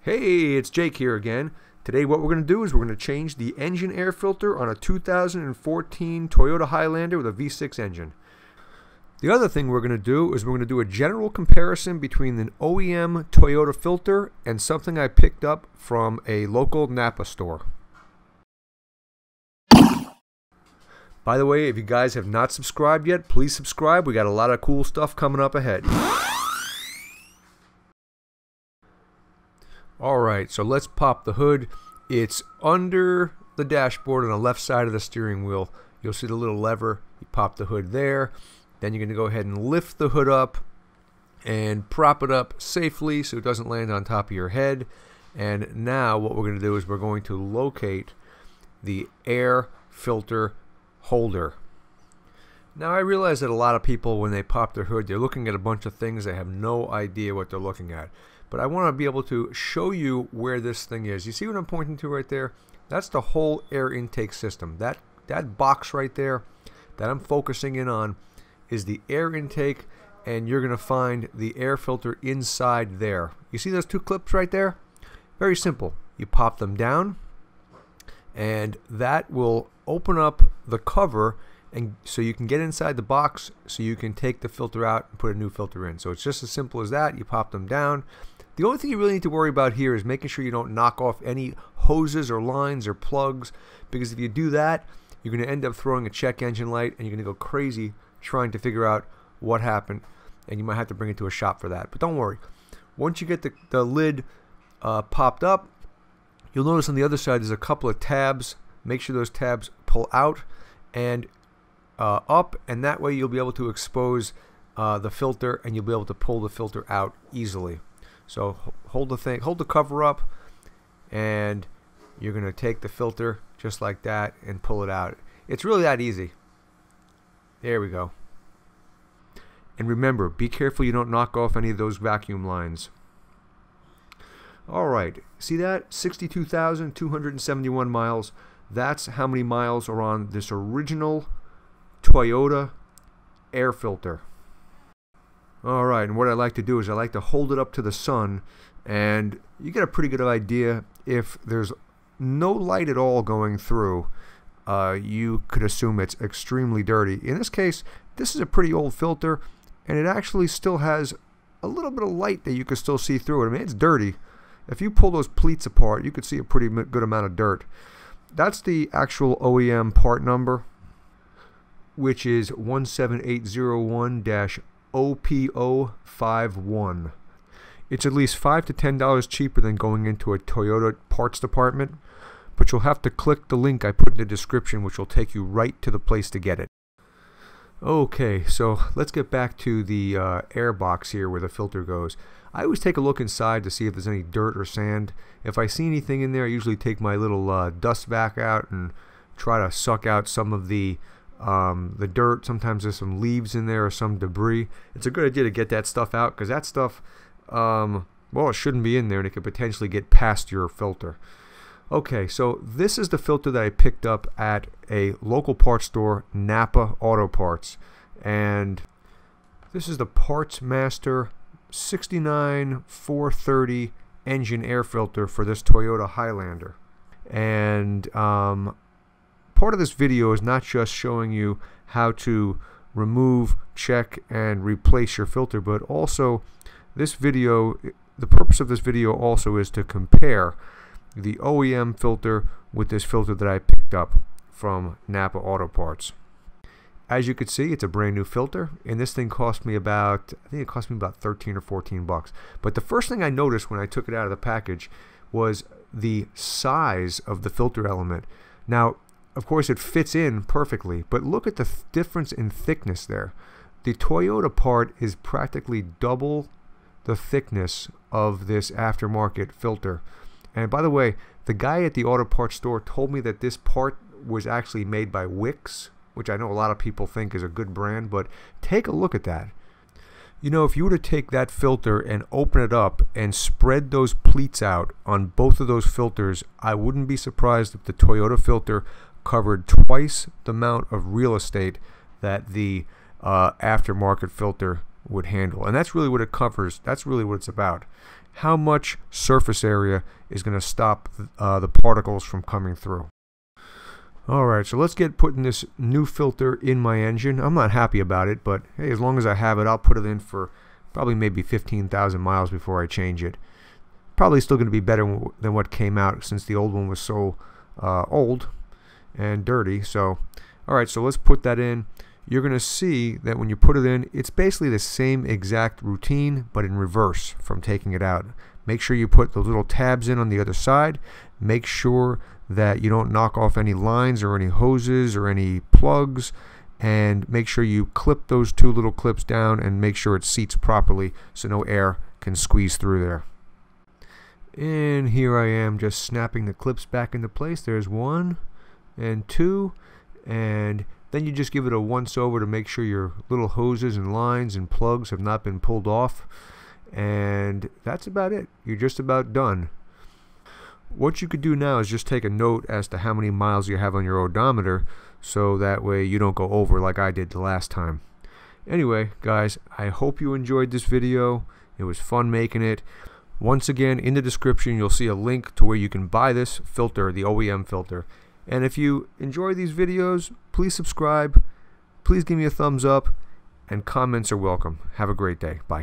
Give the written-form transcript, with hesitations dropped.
Hey, it's Jake here again. Today what we're going to do is we're going to change the engine air filter on a 2014 Toyota Highlander with a V6 engine. The other thing we're going to do is we're going to do a general comparison between an OEM Toyota filter and something I picked up from a local Napa store. By the way, if you guys have not subscribed yet, please subscribe. We got a lot of cool stuff coming up ahead. Alright, so let's pop the hood. It's under the dashboard on the left side of the steering wheel. You'll see the little lever. You pop the hood there. Then you're going to go ahead and lift the hood up and prop it up safely so it doesn't land on top of your head. And now what we're going to do is we're going to locate the air filter holder. Now I realize that a lot of people, when they pop their hood, they're looking at a bunch of things. They have no idea what they're looking at. But I want to be able to show you where this thing is. You see what I'm pointing to right there? That's the whole air intake system. That box right there that I'm focusing in on is the air intake, and you're going to find the air filter inside there. You see those two clips right there? Very simple. You pop them down, and that will open up the cover, and so you can get inside the box so you can take the filter out and put a new filter in. So it's just as simple as that. You pop them down. The only thing you really need to worry about here is making sure you don't knock off any hoses or lines or plugs, because if you do that, you're going to end up throwing a check engine light and you're going to go crazy trying to figure out what happened, and you might have to bring it to a shop for that. But don't worry. Once you get the lid popped up, you'll notice on the other side there's a couple of tabs. Make sure those tabs pull out and up, and that way you'll be able to expose the filter, and you'll be able to pull the filter out easily. So hold the cover up, and you're going to take the filter just like that and pull it out. It's really that easy. There we go. And remember, be careful you don't knock off any of those vacuum lines. Alright, see that? 62,271 miles. That's how many miles are on this original Toyota air filter. Alright, and what I like to do is I like to hold it up to the sun, and you get a pretty good idea. If there's no light at all going through, you could assume it's extremely dirty. In this case, this is a pretty old filter, and it actually still has a little bit of light that you can still see through it. I mean, it's dirty. If you pull those pleats apart, you could see a pretty good amount of dirt. That's the actual OEM part number, which is 17801-OPO51. It's at least $5 to $10 cheaper than going into a Toyota parts department, but you'll have to click the link I put in the description, which will take you right to the place to get it. Okay, so let's get back to the air box here where the filter goes. I always take a look inside to see if there's any dirt or sand. If I see anything in there, I usually take my little dust vac out and try to suck out some of the dirt. Sometimes there's some leaves in there or some debris. It's a good idea to get that stuff out, because that stuff, well, it shouldn't be in there, and it could potentially get past your filter. Okay, so this is the filter that I picked up at a local parts store, Napa Auto Parts, and this is the Parts Master 69430 engine air filter for this Toyota Highlander. And part of this video is not just showing you how to remove, check, and replace your filter, but also this video, the purpose of this video also is to compare the OEM filter with this filter that I picked up from Napa Auto Parts. As you can see, it's a brand new filter, and this thing cost me about, I think it cost me about 13 or 14 bucks. But the first thing I noticed when I took it out of the package was the size of the filter element. Now, of course, it fits in perfectly, but look at the difference in thickness there. The Toyota part is practically double the thickness of this aftermarket filter. And by the way, the guy at the auto parts store told me that this part was actually made by Wix, which I know a lot of people think is a good brand, but take a look at that. You know, if you were to take that filter and open it up and spread those pleats out on both of those filters, I wouldn't be surprised if the Toyota filter covered twice the amount of real estate that the aftermarket filter would handle. And that's really what it covers. That's really what it's about. how much surface area is going to stop the particles from coming through. Alright, so let's get putting this new filter in my engine. I'm not happy about it, but hey, as long as I have it, I'll put it in for probably maybe 15,000 miles before I change it. Probably still going to be better than what came out, since the old one was so old and dirty. So, alright, so let's put that in. You're going to see that when you put it in, it's basically the same exact routine, but in reverse from taking it out. Make sure you put those little tabs in on the other side. Make sure that you don't knock off any lines or any hoses or any plugs, and make sure you clip those two little clips down and make sure it seats properly so no air can squeeze through there. And here I am just snapping the clips back into place. There's 1 and 2, and then you just give it a once over to make sure your little hoses and lines and plugs have not been pulled off, and that's about it. You're just about done. What you could do now is just take a note as to how many miles you have on your odometer, so that way you don't go over like I did the last time. Anyway, guys, I hope you enjoyed this video. It was fun making it. Once again, in the description you'll see a link to where you can buy this filter, the OEM filter. And if you enjoy these videos, please subscribe, please give me a thumbs up, and comments are welcome. Have a great day. Bye.